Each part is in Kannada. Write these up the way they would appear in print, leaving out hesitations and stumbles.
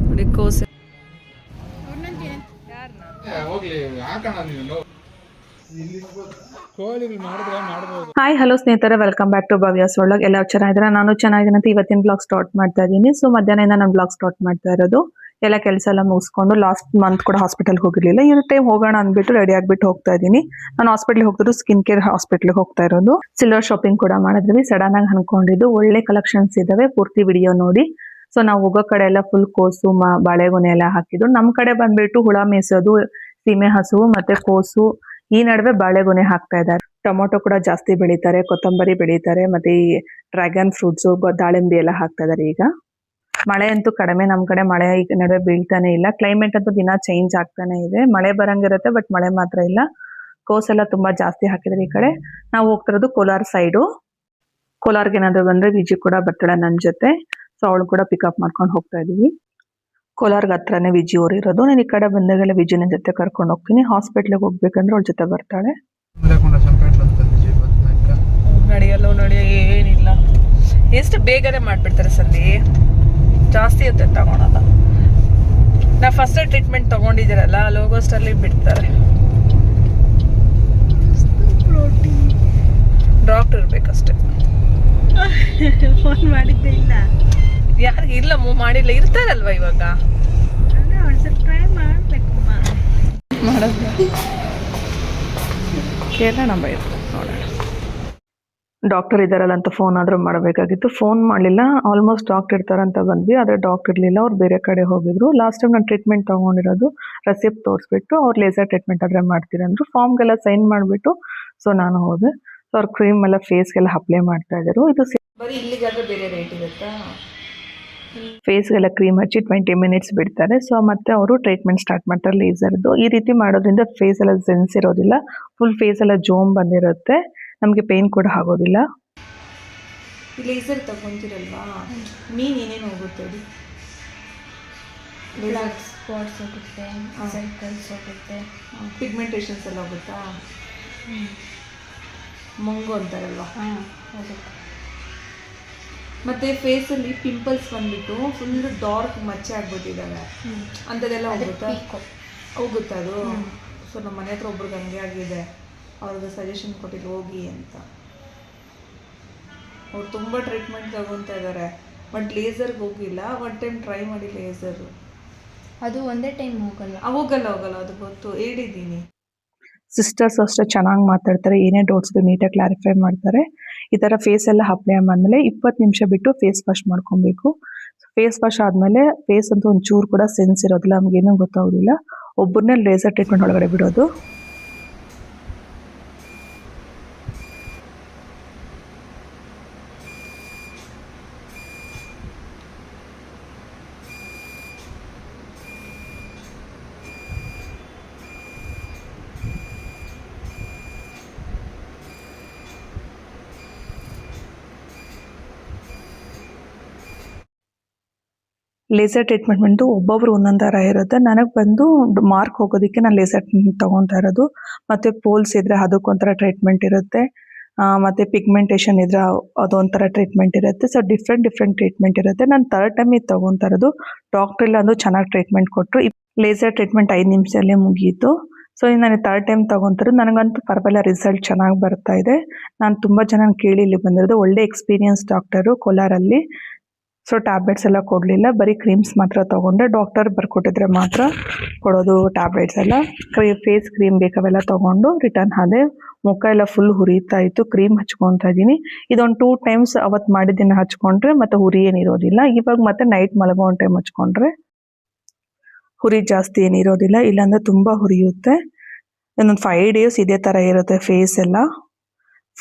ನೋಡಿ ಕೋಸೆ ಹಾಯ್ ಹಲೋ ಸ್ನೇಹಿತರೆ, ವೆಲ್ಕಮ್ ಬ್ಯಾಕ್ ಟು ಭವ್ಯಾಸ್ ವ್ಲಾಗ್. ಎಲ್ಲ ಚೆನ್ನಾಗಿದ್ರೆ ನಾನು ಚೆನ್ನಾಗಿದ್ದೀನಿ ಅಂತ ಇವತ್ತಿನ ಬ್ಲಾಗ್ ಸ್ಟಾರ್ಟ್ ಮಾಡ್ತಾ ಇದ್ದೀನಿ. ಸೊ ಮಧ್ಯಾಹ್ನದಿಂದ ನಾನು ಬ್ಲಾಗ್ ಸ್ಟಾರ್ಟ್ ಮಾಡ್ತಾ ಇರೋದು. ಎಲ್ಲ ಕೆಲಸ ಎಲ್ಲ ಮುಗಿಸ್ಕೊಂಡು ಲಾಸ್ಟ್ ಮಂತ್ ಕೂಡ ಹಾಸ್ಪಿಟಲ್ಗೆ ಹೋಗಿರ್ಲಿಲ್ಲ. ಈ ಟೈಮ್ ಹೋಗೋಣ ಅಂದ್ಬಿಟ್ಟು ರೆಡಿ ಆಗ್ಬಿಟ್ಟು ಹೋಗ್ತಾ ಇದ್ದೀನಿ. ನಾನು ಹಾಸ್ಪಿಟ್ಲಿಗೆ ಹೋಗ್ತಿದ್ದು ಸ್ಕಿನ್ ಕೇರ್ ಹಾಸ್ಪಿಟ್ಲಿಗೆ ಹೋಗ್ತಾ ಇರೋದು. ಸಿಲ್ವರ್ ಶಾಪಿಂಗ್ ಕೂಡ ಮಾಡಿದ್ವಿ. ಸಡನ್ ಆಗಿ ಅನ್ಕೊಂಡಿದ್ದು ಒಳ್ಳೆ ಕಲೆಕ್ಷನ್ಸ್ ಇದಾವೆ, ಪೂರ್ತಿ ವಿಡಿಯೋ ನೋಡಿ. ಸೊ ನಾವು ಹೋಗೋ ಕಡೆ ಎಲ್ಲ ಫುಲ್ ಕೋಸು ಬಾಳೆಗೊನೆ ಎಲ್ಲ ಹಾಕಿದ್ರು. ನಮ್ ಕಡೆ ಬಂದ್ಬಿಟ್ಟು ಹುಳ ಮೇಸೋದು, ಸೀಮೆ ಹಸು ಮತ್ತೆ ಕೋಸು, ಈ ನಡುವೆ ಬಾಳೆಗೊನೆ ಹಾಕ್ತಾ ಇದ್ದಾರೆ. ಟೊಮೊಟೊ ಕೂಡ ಜಾಸ್ತಿ ಬೆಳೀತಾರೆ, ಕೊತ್ತಂಬರಿ ಬೆಳೀತಾರೆ, ಮತ್ತೆ ಈ ಡ್ರ್ಯಾಗನ್ ಫ್ರೂಟ್ಸ್, ದಾಳಿಂಬೆ ಎಲ್ಲ ಹಾಕ್ತಾ ಇದಾರೆ. ಈಗ ಮಳೆ ಅಂತೂ ಕಡಿಮೆ, ನಮ್ ಕಡೆ ಮಳೆ ಈಗ ನಡುವೆ ಬೀಳ್ತಾನೆ ಇಲ್ಲ. ಕ್ಲೈಮೇಟ್ ಅಂತೂ ದಿನ ಚೇಂಜ್ ಆಗ್ತಾನೆ ಇದೆ. ಮಳೆ ಬರಂಗಿರುತ್ತೆ, ಬಟ್ ಮಳೆ ಮಾತ್ರ ಇಲ್ಲ. ಕೋಸೆಲ್ಲ ತುಂಬಾ ಜಾಸ್ತಿ ಹಾಕಿದ್ರೆ. ಈ ಕಡೆ ನಾವು ಹೋಗ್ತಿರೋದು ಕೋಲಾರ್ ಸೈಡು. ಕೋಲಾರ್ಗೆ ಏನಾದ್ರು ಬಂದ್ರೆ ವಿಜಿ ಕೂಡ ಬರ್ತಾಳೆ ನನ್ನ ಜೊತೆ. ಸೊ ಅವಳು ಕೂಡ ಪಿಕಪ್ ಮಾಡ್ಕೊಂಡು ಹೋಗ್ತಾ ಇದೀವಿ. ಕೋಲಾರ್ಗ ಹತ್ರನೇ ವಿಜಿ ಊರು ಇರೋದು. ನಾನು ಈ ಕಡೆ ಬಂದಾಗೆಲ್ಲ ವಿಜಿನ ಜೊತೆ ಕರ್ಕೊಂಡು ಹೋಗ್ತೀನಿ. ಹಾಸ್ಪಿಟ್ಲಿಗೆ ಹೋಗ್ಬೇಕಂದ್ರೆ ಅವಳ ಜೊತೆ ಬರ್ತಾಳೆ. ನಡೆಯಲ್ಲ ಏನಿಲ್ಲ, ಎಷ್ಟು ಬೇಗನೆ ಮಾಡ್ಬಿಡ್ತಾರೆ ಸಂಧಿ, ಜಾಸ್ತಿ ಹೊತ್ತೆ ತಗೊಳಲ್ಲ. ನಾ ಫಸ್ಟ್ ಟ್ರೀಟ್ಮೆಂಟ್ ತಗೊಂಡಿದ್ದೀರಲ್ಲ, ಲೋಗೋಸ್ಟಲ್ಲಿ ಬಿಡ್ತಾರೆ. ಡಾಕ್ಟರ್ ಇರ್ಬೇಕಷ್ಟೇ. ಫೋನ್ ಮಾಡಿದ್ದೆ ಇಲ್ಲ, ಯಾರಿಗೆ ಇಲ್ಲ, ಮೂವ್ ಮಾಡಿಲ್ಲ, ಇರ್ತಾರಲ್ವಾ ಇವಾಗ. ಟ್ರೈ ಮಾಡ್ಬೇಕು ಮಾಡೋದು ಕೇಳೋಣ, ಬೈತು ನೋಡೋಣ. ಡಾಕ್ಟರ್ ಇದಾರಲ್ಲ ಅಂತ ಫೋನ್ ಆದ್ರೂ ಮಾಡಬೇಕಾಗಿತ್ತು. ಫೋನ್ ಮಾಡಲಿಲ್ಲ. ಆಲ್ಮೋಸ್ಟ್ ಡಾಕ್ಟರ್ ಇರ್ತಾರಂತ ಬಂದ್ವಿ, ಆದರೆ ಡಾಕ್ಟರ್ ಇರಲಿಲ್ಲ, ಅವ್ರು ಬೇರೆ ಕಡೆ ಹೋಗಿದ್ರು. ಲಾಸ್ಟ್ ಟೈಮ್ ನಾನು ಟ್ರೀಟ್ಮೆಂಟ್ ತೊಗೊಂಡಿರೋದು ರೆಸಿಪ್ಟ್ ತೋರಿಸ್ಬಿಟ್ಟು ಅವ್ರು ಲೇಸರ್ ಟ್ರೀಟ್ಮೆಂಟ್ ಆದರೆ ಮಾಡ್ತೀರಂದ್ರು. ಫಾರ್ಮ್ಗೆಲ್ಲ ಸೈನ್ ಮಾಡಿಬಿಟ್ಟು ಸೊ ನಾನು ಹೋದೆ. ಸೊ ಅವ್ರು ಕ್ರೀಮ್ ಎಲ್ಲ ಫೇಸ್ಗೆಲ್ಲ ಅಪ್ಲೈ ಮಾಡ್ತಾ ಇದ್ರು. ಇದು ಬರೀ ಇಲ್ಲಿಗಾದ್ರೆ ಬೇರೆ ರೇಟ್ ಇರುತ್ತಾ? ಫೇಸ್ಗೆಲ್ಲ ಕ್ರೀಮ್ ಹಚ್ಚಿ 20 ಮಿನಿಟ್ಸ್ ಬಿಡ್ತಾರೆ. ಸೊ ಮತ್ತೆ ಅವರು ಟ್ರೀಟ್ಮೆಂಟ್ ಸ್ಟಾರ್ಟ್ ಮಾಡ್ತಾರೆ ಲೇಸರ್ದು. ಈ ರೀತಿ ಮಾಡೋದ್ರಿಂದ ಫೇಸ್ ಎಲ್ಲ ಸೆನ್ಸ್ ಇರೋದಿಲ್ಲ, ಫುಲ್ ಫೇಸ್ ಎಲ್ಲ ಜೋಮ್ ಬಂದಿರುತ್ತೆ, ನಮಗೆ ಪೇನ್ ಕೂಡ ಆಗೋದಿಲ್ಲ. ಲೇಸರ್ ತಗೊಂತಿರಲ್ವಾ, ಮೀನ್ ಏನೇನು ಹೋಗುತ್ತೆ? ಬ್ಲಾಕ್ ಸ್ಪಾಟ್ಸ್ ಹೋಗುತ್ತೆ, ಸರ್ಕಲ್ಸ್ ಹೋಗುತ್ತೆ, ಪಿಗ್ಮೆಂಟೇಷನ್ಸ್ ಎಲ್ಲ ಹೋಗುತ್ತಾ? ಮಂಗು ಅಂತಾರಲ್ವಾ, ಹೋಗುತ್ತೆ. ಮತ್ತು ಫೇಸಲ್ಲಿ ಪಿಂಪಲ್ಸ್ ಬಂದ್ಬಿಟ್ಟು ಫುಲ್ ಡಾರ್ಕ್ ಮಚ್ಚೆ ಆಗ್ಬಿಟ್ಟಿದ್ದಾವೆ, ಅಂಥದ್ದೆಲ್ಲ ಹೋಗುತ್ತಾ ಅದು? ಸೊ ನಮ್ಮ ಮನೆ ಹತ್ರ ಒಬ್ರಿಗೆ ಹಂಗೆ ಆಗಿದೆ, ಅವ್ರಿಗೆ ಸಜೆಷನ್ ಕೊಟ್ಟಿದ್ದು ಹೋಗಿ ಅಂತ. ಅವ್ರು ತುಂಬ ಟ್ರೀಟ್ಮೆಂಟ್ ತಗೊತಾ ಇದ್ದಾರೆ, ಬಟ್ ಲೇಸರ್ಗೆ ಹೋಗಿಲ್ಲ. ಒನ್ ಟೈಮ್ ಟ್ರೈ ಮಾಡಿ ಲೇಸರು, ಅದು ಒಂದೇ ಟೈಮ್ ಹೋಗಲ್ಲ. ಹೋಗಲ್ಲ, ಅದು ಗೊತ್ತು, ಹೇಳಿದ್ದೀನಿ. ಸಿಸ್ಟರ್ಸ್ ಅಷ್ಟೇ ಚೆನ್ನಾಗಿ ಮಾತಾಡ್ತಾರೆ, ಏನೇ ಡೌಟ್ಸ್ ನೀಟಾಗಿ ಕ್ಲಾರಿಫೈ ಮಾಡ್ತಾರೆ. ಈ ಥರ ಫೇಸ್ ಎಲ್ಲ ಅಪ್ಲೈ ಆದಮೇಲೆ 20 ನಿಮಿಷ ಬಿಟ್ಟು ಫೇಸ್ ವಾಶ್ ಮಾಡ್ಕೊಬೇಕು. ಫೇಸ್ ವಾಶ್ ಆದಮೇಲೆ ಫೇಸ್ ಅಂತೂ ಒಂಚೂರು ಕೂಡ ಸೆನ್ಸ್ ಇರೋದಿಲ್ಲ, ನಮಗೇನೂ ಗೊತ್ತಾಗೋದಿಲ್ಲ. ಒಬ್ಬರನ್ನೇ ಲೇಸರ್ ಟ್ರೀಟ್ಮೆಂಟ್ ಒಳಗಡೆ ಬಿಡೋದು. ಲೇಸರ್ ಟ್ರೀಟ್ಮೆಂಟ್ ಬಂದು ಒಬ್ಬೊಬ್ರು ಒಂದೊಂದು ಥರ ಇರುತ್ತೆ. ನನಗೆ ಬಂದು ಮಾರ್ಕ್ ಹೋಗೋದಕ್ಕೆ ನಾನು ಲೇಸರ್ ಟ್ರೀಟ್ಮೆಂಟ್ ತೊಗೊತಾ ಇರೋದು. ಮತ್ತು ಪೋಲ್ಸ್ ಇದ್ದರೆ ಅದಕ್ಕೊಂಥರ ಟ್ರೀಟ್ಮೆಂಟ್ ಇರುತ್ತೆ, ಮತ್ತು ಪಿಗ್ಮೆಂಟೇಷನ್ ಇದ್ರೆ ಅದೊಂಥರ ಟ್ರೀಟ್ಮೆಂಟ್ ಇರುತ್ತೆ. ಸೊ ಡಿಫ್ರೆಂಟ್ ಟ್ರೀಟ್ಮೆಂಟ್ ಇರುತ್ತೆ. ನಾನು 3rd ಟೈಮ್ ಇದು ತೊಗೊತಾ ಇರೋದು. ಡಾಕ್ಟ್ರ್ ಇಲ್ಲ ಅಂದರೂ ಚೆನ್ನಾಗಿ ಟ್ರೀಟ್ಮೆಂಟ್ ಕೊಟ್ಟರು. ಲೇಸರ್ ಟ್ರೀಟ್ಮೆಂಟ್ 5 ನಿಮಿಷದಲ್ಲೇ ಮುಗೀತು. ಸೊ ನಾನು 3rd ಟೈಮ್ ತೊಗೊತಿರೋದು. ನನಗಂತೂ ಪರವಾಗಿಲ್ಲ, ರಿಸಲ್ಟ್ ಚೆನ್ನಾಗಿ ಬರ್ತಾ ಇದೆ. ನಾನು ತುಂಬ ಜನ ಕೇಳಿ ಇಲ್ಲಿ ಬಂದಿರೋದು. ಒಳ್ಳೆ ಎಕ್ಸ್ಪೀರಿಯನ್ಸ್ ಡಾಕ್ಟರು ಕೋಲಾರಲ್ಲಿ. ಸೊ ಟ್ಯಾಬ್ಲೆಟ್ಸ್ ಎಲ್ಲ ಕೊಡಲಿಲ್ಲ, ಬರೀ ಕ್ರೀಮ್ಸ್ ಮಾತ್ರ ತೊಗೊಂಡೆ. ಡಾಕ್ಟರ್ ಬರ್ಕೊಟ್ಟಿದ್ರೆ ಮಾತ್ರ ಕೊಡೋದು ಟ್ಯಾಬ್ಲೆಟ್ಸ್ ಎಲ್ಲ. ಫೇಸ್ ಕ್ರೀಮ್ ಬೇಕಾವೆಲ್ಲ ತೊಗೊಂಡು ರಿಟರ್ನ್ ಆದೆ. ಮುಖ ಎಲ್ಲ ಫುಲ್ ಹುರಿತಾ ಇತ್ತು, ಕ್ರೀಮ್ ಹಚ್ಕೊತಾ ಇದ್ದೀನಿ. ಇದೊಂದು 2 ಟೈಮ್ಸ್ ಅವತ್ತು ಮಾಡಿದ್ದನ್ನು ಹಚ್ಕೊಂಡ್ರೆ ಮತ್ತೆ ಹುರಿ ಏನಿರೋದಿಲ್ಲ. ಇವಾಗ ಮತ್ತೆ ನೈಟ್ ಮಲಗೋ ಒಂದು ಟೈಮ್ ಹಚ್ಕೊಂಡ್ರೆ ಹುರಿ ಜಾಸ್ತಿ ಏನಿರೋದಿಲ್ಲ, ಇಲ್ಲಾಂದರೆ ತುಂಬ ಹುರಿಯುತ್ತೆ. ಇನ್ನೊಂದು 5 ಡೇಸ್ ಇದೇ ಥರ ಇರುತ್ತೆ ಫೇಸ್ ಎಲ್ಲ.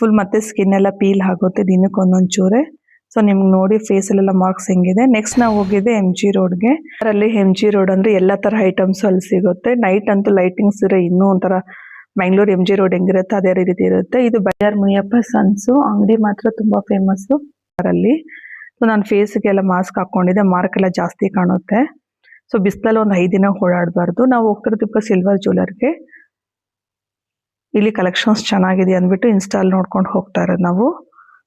ಫುಲ್ ಮತ್ತೆ ಸ್ಕಿನ್ ಎಲ್ಲ ಪೀಲ್ ಆಗುತ್ತೆ ದಿನಕ್ಕೆ ಒಂದೊಂದು ಚೂರೆ. ಸೊ ನಿಮ್ಗೆ ನೋಡಿ ಫೇಸಲ್ಲೆಲ್ಲ ಮಾರ್ಕ್ಸ್ ಹೆಂಗಿದೆ. ನೆಕ್ಸ್ಟ್ ನಾವು ಹೋಗಿದ್ದೆ MG ರೋಡ್ಗೆ. ಅದರಲ್ಲಿ MG ರೋಡ್ ಅಂದರೆ ಎಲ್ಲ ಥರ ಐಟಮ್ಸ್ ಅಲ್ಲಿ ಸಿಗುತ್ತೆ. ನೈಟ್ ಅಂತೂ ಲೈಟಿಂಗ್ಸ್ ಇರೋ ಇನ್ನೂ ಒಂಥರ ಬೆಂಗಳೂರು MG ರೋಡ್ ಹೆಂಗಿರುತ್ತೆ ಅದೇ ರೀತಿ ಇರುತ್ತೆ. ಇದು ಬಜಾರ್ ಮುನಿಯಪ್ಪ ಸನ್ಸು ಅಂಗಡಿ, ಮಾತ್ರ ತುಂಬ ಫೇಮಸ್ಸು ಅದರಲ್ಲಿ. ಸೊ ನಾನು ಫೇಸ್ಗೆಲ್ಲ ಮಾಸ್ಕ್ ಹಾಕ್ಕೊಂಡಿದ್ದೆ, ಮಾರ್ಕ್ ಎಲ್ಲ ಜಾಸ್ತಿ ಕಾಣುತ್ತೆ. ಸೊ ಬಿಸಿಲಲ್ಲಿ ಒಂದು 5 ದಿನ ಓಡಾಡಬಾರ್ದು. ನಾವು ಹೋಗ್ತಿರೋದಕ್ಕೆ ಸಿಲ್ವರ್ ಜ್ಯುವೆಲರ್ಗೆ. ಇಲ್ಲಿ ಕಲೆಕ್ಷನ್ಸ್ ಚೆನ್ನಾಗಿದೆ ಅಂದ್ಬಿಟ್ಟು ಇನ್ಸ್ಟಾಲ್ ನೋಡ್ಕೊಂಡು ಹೋಗ್ತಾ ಇರೋದು ನಾವು.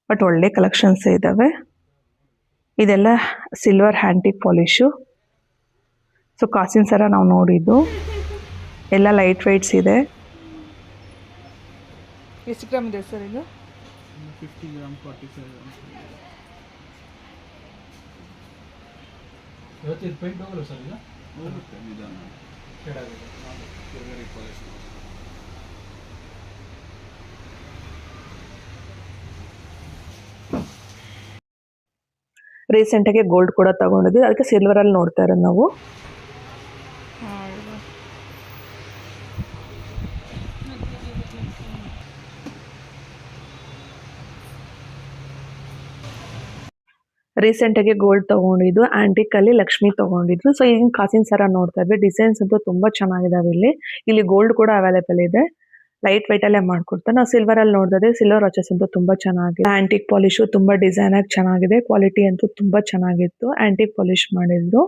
ಬಟ್ ಒಳ್ಳೆ ಕಲೆಕ್ಷನ್ಸ್ ಇದ್ದಾವೆ. ಇದೆಲ್ಲ ಸಿಲ್ವರ್ ಹ್ಯಾಂಟಿಕ್ ಪಾಲಿಶು. ಸೊ ಕಾಸಿನ ಸರ ನಾವು ನೋಡಿದ್ದು ಎಲ್ಲ ಲೈಟ್ ವೆಯ್ಟ್ಸ್ ಇದೆ. ಎಷ್ಟು ಗ್ರಾಮ್ ಇದೆ ಸರ್ ಇದು? 50 ಗ್ರಾಮ್ 45 ಗ್ರಾಮ್. ಇವತ್ತು ಪೇಂಟ್ ಹೋಗಲ್ಲ ಸರ್ ಈಗ? ಹೋಗುತ್ತೆ ನಿಧಾನ. ಕೆಳಗಿದೆ ಕೆಳಗಡೆ ಪಾಲಿಶ್. ರೀಸೆಂಟಾಗಿ ಗೋಲ್ಡ್ ಕೂಡ ತಗೊಂಡಿದ್ವಿ, ಅದಕ್ಕೆ ಸಿಲ್ವರಲ್ಲಿ ನೋಡ್ತಾ ಇರೋದು ನಾವು. ರೀಸೆಂಟಾಗಿ ಗೋಲ್ಡ್ ತೊಗೊಂಡಿದ್ದು, ಆ್ಯಂಟಿಕಲ್ಲಿ ಲಕ್ಷ್ಮಿ ತೊಗೊಂಡಿದ್ರು. ಸೊ ಈಗ ಕಾಸಿನ ಸರ ನೋಡ್ತಾ ಇದ್ವಿ. ಡಿಸೈನ್ಸ್ ಅಂತೂ ತುಂಬ ಚೆನ್ನಾಗಿದ್ದಾವೆ. ಇಲ್ಲಿ ಗೋಲ್ಡ್ ಕೂಡ ಅವೈಲೇಬಲ್ ಇದೆ. ಲೈಟ್ ವೆಯ್ಟಲ್ಲೇ ಮಾಡ್ಕೊಡ್ತಾರೆ. ನಾವು ಸಿಲ್ವರಲ್ಲಿ ನೋಡಿದ್ರೆ ಸಿಲ್ವರ್ ವಾಚಸ್ ಅಂತೂ ತುಂಬ ಚೆನ್ನಾಗಿದೆ. ಆ್ಯಂಟಿಕ್ ಪಾಲಿಶು ತುಂಬ ಡಿಸೈನ್ ಆಗಿ ಚೆನ್ನಾಗಿದೆ. ಕ್ವಾಲಿಟಿ ಅಂತೂ ತುಂಬ ಚೆನ್ನಾಗಿತ್ತು. ಆ್ಯಂಟಿಕ್ ಪಾಲಿಶ್ ಮಾಡಿದ್ರು.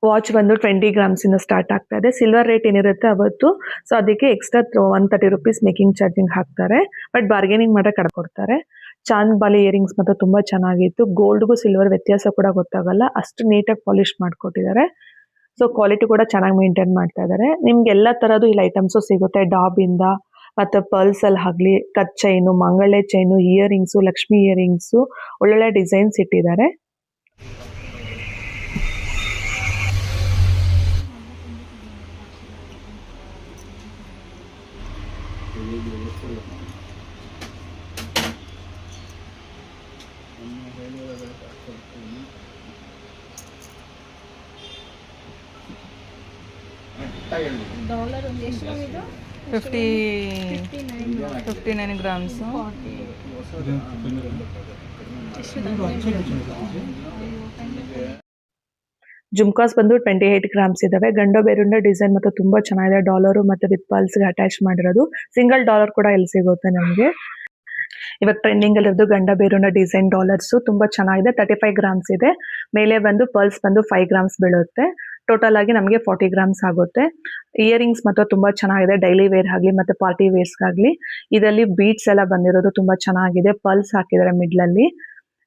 ವಾಚ್ ಬಂದು 20 ಗ್ರಾಮ್ಸಿಂದ ಸ್ಟಾರ್ಟ್ ಆಗ್ತಾ ಇದೆ. ಸಿಲ್ವರ್ ರೇಟ್ ಏನಿರುತ್ತೆ ಅವತ್ತು, ಸೊ ಅದಕ್ಕೆ ಎಕ್ಸ್ಟ್ರಾ 130 ರುಪೀಸ್ ಮೇಕಿಂಗ್ ಚಾರ್ಜಿಂಗ್ ಹಾಕ್ತಾರೆ. ಬಟ್ ಬಾರ್ಗೇನಿಂಗ್ ಮಾಡಕ್ಕೆ ಕಡ್ಕೊಡ್ತಾರೆ. ಚಾಂದ್ ಬಾಲಿ ಇಯರಿಂಗ್ಸ್ ಮಾತ್ರ ತುಂಬ ಚೆನ್ನಾಗಿತ್ತು. ಗೋಲ್ಡ್ಗೂ ಸಿಲ್ವರ್ ವ್ಯತ್ಯಾಸ ಕೂಡ ಗೊತ್ತಾಗಲ್ಲ, ಅಷ್ಟು ನೀಟಾಗಿ ಪಾಲಿಶ್ ಮಾಡಿಕೊಟ್ಟಿದ್ದಾರೆ. ಸೊ ಕ್ವಾಲಿಟಿ ಕೂಡ ಚೆನ್ನಾಗಿ ಮೇಂಟೈನ್ ಮಾಡ್ತಾ ಇದ್ದಾರೆ. ನಿಮ್ಗೆ ಎಲ್ಲ ಥರದ್ದು ಇಲ್ಲಿ ಐಟಮ್ಸು ಸಿಗುತ್ತೆ. ಡಾಬಿಂದ ಮತ್ತು ಪರ್ಲ್ಸಲ್ಲಿ ಆಗಲಿ, ಕತ್ ಚೈನು, ಮಂಗಳೆ ಚೈನು, ಇಯರಿಂಗ್ಸು, ಲಕ್ಷ್ಮಿ ಇಯರಿಂಗ್ಸು, ಒಳ್ಳೊಳ್ಳೆ ಡಿಸೈನ್ಸ್ ಇಟ್ಟಿದ್ದಾರೆ. ಡಾಲರ್ ಒಂದು ಎಷ್ಟು ಇದು 59 ಗ್ರಾಮ್ಸು. ಜುಮ್ಕಾಸ್ ಬಂದು 28 ಗ್ರಾಮ್ಸ್ ಇದಾವೆ. ಗಂಡ ಬೇರುಂಡ ಡಿಸೈನ್ ಮತ್ತು ತುಂಬಾ ಚೆನ್ನಾಗಿದೆ. ಡಾಲರು ಮತ್ತೆ ವಿತ್ ಪಲ್ಸ್ಗೆ ಅಟ್ಯಾಚ್ ಮಾಡಿರೋದು. ಸಿಂಗಲ್ ಡಾಲರ್ ಕೂಡ ಎಲ್ಲಿ ಸಿಗುತ್ತೆ ನಮಗೆ. ಇವಾಗ ಟ್ರೆಂಡಿಂಗ್ ಅಲ್ಲಿರೋದು ಗಂಡ ಬೇರುಂಡ ಡಿಸೈನ್ ಡಾಲರ್ಸ್ ತುಂಬಾ ಚೆನ್ನಾಗಿದೆ. 35 ಗ್ರಾಮ್ಸ್ ಇದೆ. ಮೇಲೆ ಬಂದು ಪಲ್ಸ್ ಬಂದು 5 ಗ್ರಾಮ್ಸ್ ಬೀಳುತ್ತೆ. ಟೋಟಲ್ ಆಗಿ ನಮಗೆ 40 ಗ್ರಾಮ್ಸ್ ಆಗುತ್ತೆ. ಇಯರಿಂಗ್ಸ್ ಮಾತ್ರ ತುಂಬಾ ಚೆನ್ನಾಗಿದೆ. ಡೈಲಿ ವೇರ್ ಆಗಲಿ ಮತ್ತೆ ಪಾರ್ಟಿ ವೇರ್ಸ್ ಆಗಲಿ. ಇದರಲ್ಲಿ ಬೀಟ್ಸ್ ಎಲ್ಲ ಬಂದಿರೋದು ತುಂಬಾ ಚೆನ್ನಾಗಿದೆ. ಪಲ್ಸ್ ಹಾಕಿದ್ದಾರೆ ಮಿಡ್ಲ್ ಅಲ್ಲಿ.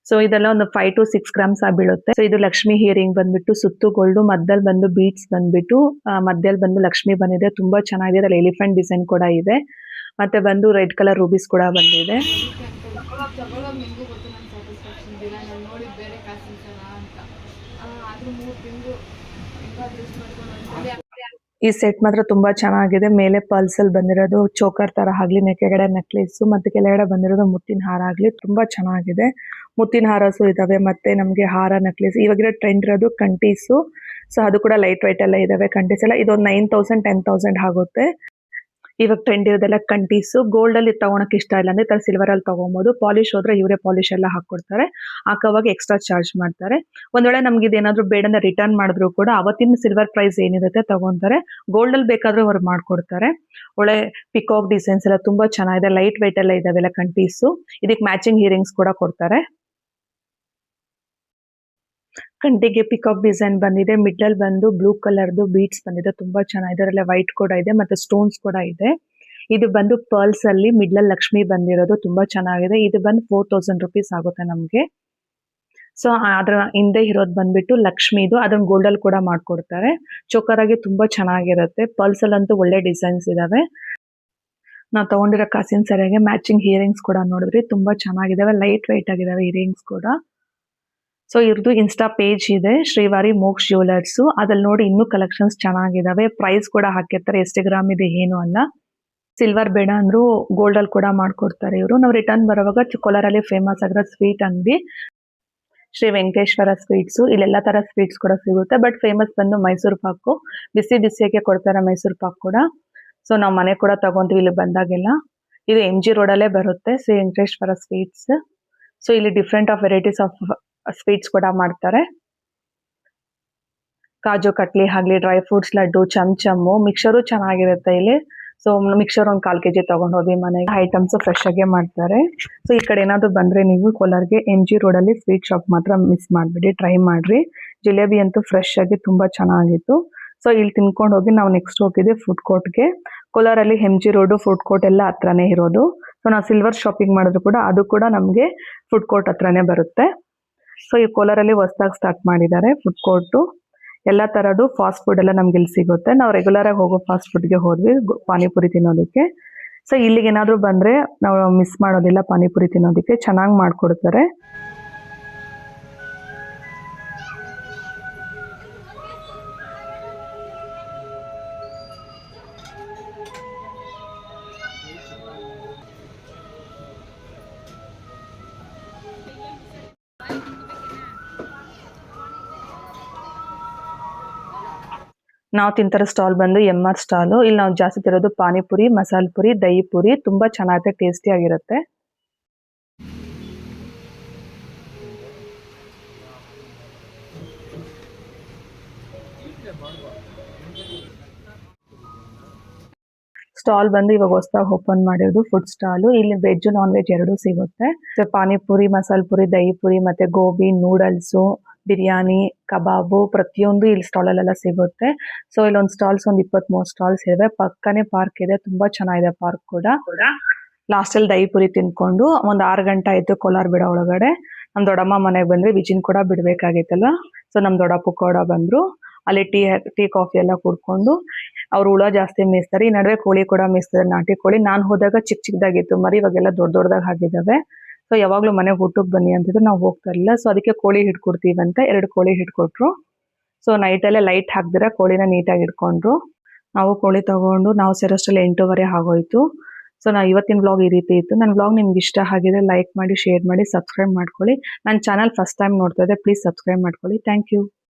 ಸೊ ಇದೆಲ್ಲ ಒಂದು 5 to 6 ಗ್ರಾಮ್ಸ್ ಬೀಳುತ್ತೆ. ಸೊ ಇದು ಲಕ್ಷ್ಮಿ ಹಿಯರಿಂಗ್ ಬಂದ್ಬಿಟ್ಟು ಸುತ್ತು ಗೋಲ್ಡ್, ಮಧ್ಯದಲ್ಲಿ ಬಂದು ಬೀಟ್ಸ್ ಬಂದ್ಬಿಟ್ಟು ಮಧ್ಯದಲ್ಲಿ ಬಂದು ಲಕ್ಷ್ಮಿ ಬಂದಿದೆ. ತುಂಬಾ ಚೆನ್ನಾಗಿದೆ. ಅದ್ರಲ್ಲಿ ಎಲಿಫೆಂಟ್ ಡಿಸೈನ್ ಕೂಡ ಇದೆ. ಮತ್ತೆ ಬಂದು ರೆಡ್ ಕಲರ್ ರೂಬೀಸ್ ಕೂಡ ಬಂದಿದೆ. ಈ ಸೆಟ್ ಮಾತ್ರ ತುಂಬಾ ಚೆನ್ನಾಗಿದೆ. ಮೇಲೆ ಪಲ್ಸ್ ಅಲ್ಲಿ ಬಂದಿರೋದು ಚೋಕರ್ ತರ ಆಗ್ಲಿ, ಕೆಳಗಡೆ ನೆಕ್ಲೇಸ್ ಮತ್ತೆ ಕೆಳಗಡೆ ಬಂದಿರೋದು ಮುತ್ತಿನ ಹಾರ ಆಗ್ಲಿ ತುಂಬಾ ಚೆನ್ನಾಗಿದೆ. ಮುತ್ತಿನ ಹಾರಸು ಇದಾವೆ, ಮತ್ತೆ ನಮ್ಗೆ ಹಾರ ನೆಕ್ಲೇಸ್. ಇವಾಗಿರೋ ಟ್ರೆಂಡ್ ಇರೋದು ಕಂಟೀಸು. ಸೊ ಅದು ಕೂಡ ಲೈಟ್ ವೈಟ್ ಎಲ್ಲ ಇದಾವೆ. ಕಂಟೀಸ್ ಎಲ್ಲ ಇದೊಂದು 9,000 10,000 ಆಗುತ್ತೆ. ಇವಾಗ ಟ್ರೆಂಡ್ ಇರೋದೆಲ್ಲ ಕಂಟೀಸು. ಗೋಲ್ಡ್ ಅಲ್ಲಿ ತಗೊಳಕ್ ಇಷ್ಟ ಇಲ್ಲ ಅಂದ್ರೆ ಸಿಲ್ವರ್ ಅಲ್ಲಿ ತಗೊಬಹುದು. ಪಾಲಿಶ್ ಹೋದ್ರೆ ಇವರೇ ಪಾಲಿಶ್ ಎಲ್ಲ ಹಾಕೊಡ್ತಾರೆ. ಹಾಕೋವಾಗ ಎಕ್ಸ್ಟ್ರಾ ಚಾರ್ಜ್ ಮಾಡ್ತಾರೆ. ಒಂದ್ ವೇಳೆ ನಮ್ಗೆ ಇದೇನಾದ್ರು ಬೇಡ ಅಂದ್ರೆ ರಿಟರ್ನ್ ಮಾಡಿದ್ರು ಕೂಡ ಅವತ್ತಿನ ಸಿಲ್ವರ್ ಪ್ರೈಸ್ ಏನಿರುತ್ತೆ ತಗೊಂತಾರೆ. ಗೋಲ್ಡ್ ಅಲ್ಲಿ ಬೇಕಾದ್ರೂ ಅವ್ರು ಮಾಡ್ಕೊಡ್ತಾರೆ. ಒಳ್ಳೆ ಪಿಕಾಕ್ ಡಿಸೈನ್ಸ್ ಎಲ್ಲ ತುಂಬಾ ಚೆನ್ನಾಗಿದೆ. ಲೈಟ್ ವೈಟ್ ಎಲ್ಲ ಇದಾವೆಲ್ಲ ಕಂಟೀಸು. ಇದಕ್ಕೆ ಮ್ಯಾಚಿಂಗ್ ಇಯರಿಂಗ್ಸ್ ಕೂಡ ಕೊಡ್ತಾರೆ. ಕಂಟಿಗೆ ಪಿಕಾಕ್ ಡಿಸೈನ್ ಬಂದಿದೆ. ಮಿಡ್ಲ್ ಬಂದು ಬ್ಲೂ ಕಲರ್ದು ಬೀಟ್ಸ್ ಬಂದಿದೆ. ತುಂಬಾ ಚೆನ್ನಾಗಿದೆ. ಅದರಲ್ಲಿ ವೈಟ್ ಕೂಡ ಇದೆ ಮತ್ತೆ ಸ್ಟೋನ್ಸ್ ಕೂಡ ಇದೆ. ಇದು ಬಂದು ಪರ್ಲ್ಸ್ ಅಲ್ಲಿ ಮಿಡ್ಲ್ ಲಕ್ಷ್ಮಿ ಬಂದಿರೋದು ತುಂಬಾ ಚೆನ್ನಾಗಿದೆ. ಇದು ಬಂದು 4,000 ರುಪೀಸ್ ಆಗುತ್ತೆ ನಮ್ಗೆ. ಸೊ ಅದ್ರ ಹಿಂದೆ ಇರೋದು ಬಂದ್ಬಿಟ್ಟು ಲಕ್ಷ್ಮಿದು. ಅದನ್ನ ಗೋಲ್ಡ್ ಅಲ್ಲಿ ಕೂಡ ಮಾಡ್ಕೊಡ್ತಾರೆ. ಚೋಕರ್ ಆಗಿ ತುಂಬಾ ಚೆನ್ನಾಗಿರುತ್ತೆ. ಪರ್ಲ್ಸ್ ಅಲ್ಲಂತೂ ಒಳ್ಳೆ ಡಿಸೈನ್ಸ್ ಇದಾವೆ. ನಾವು ತಗೊಂಡಿರೋ ಕಾಸಿನ ಸರಿಯಾಗಿ ಮ್ಯಾಚಿಂಗ್ ಇಯರಿಂಗ್ಸ್ ಕೂಡ ನೋಡಿದ್ರಿ ತುಂಬಾ ಚೆನ್ನಾಗಿದಾವೆ. ಲೈಟ್ ವೈಟ್ ಆಗಿದಾವೆ ಇಯರಿಂಗ್ಸ್ ಕೂಡ. ಸೊ ಇವ್ರದ್ದು ಇನ್ಸ್ಟಾ ಪೇಜ್ ಇದೆ, ಶ್ರೀವಾರಿ ಮೋಕ್ಷ ಜ್ಯುವೆಲರ್ಸ್. ಅದ್ರಲ್ಲಿ ನೋಡಿ ಇನ್ನೂ ಕಲೆಕ್ಷನ್ಸ್ ಚೆನ್ನಾಗಿದಾವೆ. ಪ್ರೈಸ್ ಕೂಡ ಹಾಕಿರ್ತಾರೆ ಎಷ್ಟು ಗ್ರಾಮ್ ಇದೆ ಏನು ಅಲ್ಲ. ಸಿಲ್ವರ್ ಬೇಡ ಅಂದ್ರೂ ಗೋಲ್ಡ್ ಅಲ್ಲಿ ಕೂಡ ಮಾಡ್ಕೊಡ್ತಾರೆ ಇವರು. ನಾವು ರಿಟರ್ನ್ ಬರುವಾಗ ಕೋಲಾರಲ್ಲಿ ಫೇಮಸ್ ಆಗಿರೋ ಸ್ವೀಟ್ ಅಂಗಡಿ ಶ್ರೀ ವೆಂಕಟೇಶ್ವರ ಸ್ವೀಟ್ಸು. ಇಲ್ಲೆಲ್ಲ ತರ ಸ್ವೀಟ್ಸ್ ಕೂಡ ಸಿಗುತ್ತೆ. ಬಟ್ ಫೇಮಸ್ ಬಂದು ಮೈಸೂರು ಪಾಕು. ಬಿಸಿ ಬಿಸಿಯಾಗೆ ಕೊಡ್ತಾರೆ ಮೈಸೂರು ಪಾಕ್ ಕೂಡ. ಸೊ ನಾವು ಮನೆ ಕೂಡ ತಗೊಂತೀವಿ ಇಲ್ಲಿ ಬಂದಾಗೆಲ್ಲ. ಇದು MG ರೋಡಲ್ಲೇ ಬರುತ್ತೆ ಶ್ರೀ ವೆಂಕಟೇಶ್ವರ ಸ್ವೀಟ್ಸ್. ಸೊ ಇಲ್ಲಿ different of varieties of sweets ಕೂಡ ಮಾಡ್ತಾರೆ. ಕಾಜು ಕಟ್ಲಿ ಆಗ್ಲಿ, ಡ್ರೈ ಫ್ರೂಟ್ಸ್ ಲಡ್ಡು, ಚಮಚಮ್ಮು, ಮಿಕ್ಸರು ಚೆನ್ನಾಗಿರುತ್ತೆ ಇಲ್ಲಿ. ಸೊ ಮಿಕ್ಸರ್ ಒಂದು 1/4 kg ತೊಗೊಂಡು ಹೋಗಿ ಮನೆಗೆ ಐಟಮ್ಸ್ ಫ್ರೆಶ್ ಆಗೇ ಮಾಡ್ತಾರೆ. ಸೊ ಈ ಕಡೆ ಏನಾದರೂ ಬಂದರೆ ನೀವು ಕೋಲಾರ್ಗೆ MG ರೋಡಲ್ಲಿ ಸ್ವೀಟ್ ಶಾಪ್ ಮಾತ್ರ ಮಿಸ್ ಮಾಡಿಬಿಡಿ, ಟ್ರೈ ಮಾಡಿರಿ. ಜಿಲೇಬಿ ಅಂತೂ ಫ್ರೆಶ್ ಆಗಿ ತುಂಬ ಚೆನ್ನಾಗಿತ್ತು. ಸೊ ಇಲ್ಲಿ ತಿನ್ಕೊಂಡು ಹೋಗಿ ನಾವು ನೆಕ್ಸ್ಟ್ ಹೋಗಿದ್ದೆ ಫುಡ್ ಕೋರ್ಟ್ಗೆ. ಕೋಲಾರಲ್ಲಿ MG ರೋಡು ಫುಡ್ ಕೋರ್ಟ್ ಎಲ್ಲ ಹತ್ರನೇ ಇರೋದು. ಸೊ ನಾವು ಸಿಲ್ವರ್ ಶಾಪಿಂಗ್ ಮಾಡಿದ್ರು ಕೂಡ ಅದು ಕೂಡ ನಮಗೆ ಫುಡ್ ಕೋರ್ಟ್ ಹತ್ರನೇ ಬರುತ್ತೆ. ಸೊ ಈ ಕೋಲಾರಲ್ಲಿ ಹೊಸ್ದಾಗಿ ಸ್ಟಾರ್ಟ್ ಮಾಡಿದ್ದಾರೆ ಫುಡ್ ಕೋರ್ಟು. ಎಲ್ಲ ಥರದ್ದು ಫಾಸ್ಟ್ ಫುಡ್ ಎಲ್ಲ ನಮ್ಗೆ ಇಲ್ಲಿ ಸಿಗುತ್ತೆ. ನಾವು ರೆಗ್ಯುಲರಾಗಿ ಹೋಗೋ ಫಾಸ್ಟ್ ಫುಡ್ಗೆ ಹೋದ್ವಿ ಪಾನಿಪುರಿ ತಿನ್ನೋದಕ್ಕೆ. ಸೊ ಇಲ್ಲಿಗೆ ಏನಾದರೂ ಬಂದರೆ ನಾವು ಮಿಸ್ ಮಾಡೋದಿಲ್ಲ ಪಾನಿಪುರಿ ತಿನ್ನೋದಕ್ಕೆ, ಚೆನ್ನಾಗಿ ಮಾಡಿಕೊಡ್ತಾರೆ. ನಾವು ತಿಂತಿರೋ ಸ್ಟಾಲ್ ಬಂದು MR ಸ್ಟಾಲು. ಇಲ್ಲಿ ನಾವು ಜಾಸ್ತಿ ತಿರೋದು ಪಾನಿಪುರಿ, ಮಸಾಲೆ ಪುರಿ, ದಹಿ ಪುರಿ. ತುಂಬ ಚೆನ್ನಾಗಿದೆ, ಟೇಸ್ಟಿಯಾಗಿರುತ್ತೆ. ಸ್ಟಾಲ್ ಬಂದು ಇವಾಗ ಹೊಸದಾಗಿ ಓಪನ್ ಮಾಡಿರೋದು ಫುಡ್ ಸ್ಟಾಲು. ಇಲ್ಲಿ ವೆಜ್ ನಾನ್ ವೆಜ್ ಎರಡೂ ಸಿಗುತ್ತೆ. ಪಾನಿಪುರಿ, ಮಸಾಲೆ ಪುರಿ, ದಹಿ ಪುರಿ ಮತ್ತು ಗೋಬಿ, ನೂಡಲ್ಸು, ಬಿರಿಯಾನಿ, ಕಬಾಬು ಪ್ರತಿಯೊಂದು ಇಲ್ಲಿ ಸ್ಟಾಲಲ್ಲೆಲ್ಲ ಸಿಗುತ್ತೆ. ಸೊ ಇಲ್ಲೊಂದು ಸ್ಟಾಲ್ಸ್ ಒಂದು 23 ಸ್ಟಾಲ್ಸ್ ಇವೆ. ಪಕ್ಕನೇ ಪಾರ್ಕ್ ಇದೆ, ತುಂಬ ಚೆನ್ನಾಗಿದೆ ಪಾರ್ಕ್ ಕೂಡ. ಲಾಸ್ಟಲ್ಲಿ ದಹಿ ಪುರಿ ತಿನ್ಕೊಂಡು ಒಂದು 6 ಗಂಟೆ ಆಯಿತು ಕೋಲಾರ ಬಿಡೋ ಒಳಗಡೆ. ನಮ್ಮ ದೊಡ್ಡಮ್ಮ ಮನೆಗೆ ಬಂದರೆ ವಿಜಿನ್ ಕೂಡ ಬಿಡಬೇಕಾಗಿತ್ತಲ್ಲ. ಸೊ ನಮ್ಮ ದೊಡ್ಡಪ್ಪ ಕೂಡ ಬಂದರು. ಅಲ್ಲಿ ಟೀ ಕಾಫಿ ಎಲ್ಲ ಕುಡ್ಕೊಂಡು ಅವ್ರು ಹುಳ ಜಾಸ್ತಿ ಮೇಯಿಸ್ತಾರೆ. ಈ ನಡುವೆ ಕೋಳಿ ಕೂಡ ಮೇಯಿಸ್ತಾರೆ, ನಾಟಿ ಕೋಳಿ. ನಾನು ಹೋದಾಗ ಚಿಕ್ಕದಾಗಿತ್ತು ಮರಿ, ಇವಾಗೆಲ್ಲ ದೊಡ್ಡದಾಗಿ ಆಗಿದ್ದಾವೆ. ಸೊ ಯಾವಾಗಲೂ ಮನೆಗೆ ಊಟಕ್ಕೆ ಬನ್ನಿ ಅಂತಿದ್ರು, ನಾವು ಹೋಗ್ತಾ ಇರಲಿಲ್ಲ. ಸೊ ಅದಕ್ಕೆ ಕೋಳಿ ಹಿಡ್ಕೊಡ್ತೀವಂತ 2 ಕೋಳಿ ಹಿಡ್ಕೊಟ್ರು. ಸೊ ನೈಟಲ್ಲೇ ಲೈಟ್ ಹಾಕ್ದಿರ ಕೋಳಿನ ನೀಟಾಗಿ ಇಟ್ಕೊಂಡ್ರು. ನಾವು ಕೋಳಿ ತೊಗೊಂಡು ನಾವು ಸೇರೋಷ್ಟರಲ್ಲಿ 8:15 ಆಗೋಯ್ತು. ಸೊ ಇವತ್ತಿನ ವ್ಲಾಗ್ ಈ ರೀತಿ ಇತ್ತು. ನನ್ನ ವ್ಲಾಗ್ ನಿಮ್ಗೆ ಇಷ್ಟ ಆಗಿದ್ರೆ ಲೈಕ್ ಮಾಡಿ, ಶೇರ್ ಮಾಡಿ, ಸಬ್ಸ್ಕ್ರೈಬ್ ಮಾಡ್ಕೊಳ್ಳಿ. ನನ್ನ ಚಾನಲ್ ಫಸ್ಟ್ ಟೈಮ್ ನೋಡ್ತಾ ಇದ್ದೆ, ಪ್ಲೀಸ್ ಸಬ್ಸ್ಕ್ರೈಬ್ ಮಾಡ್ಕೊಳ್ಳಿ. Thank you.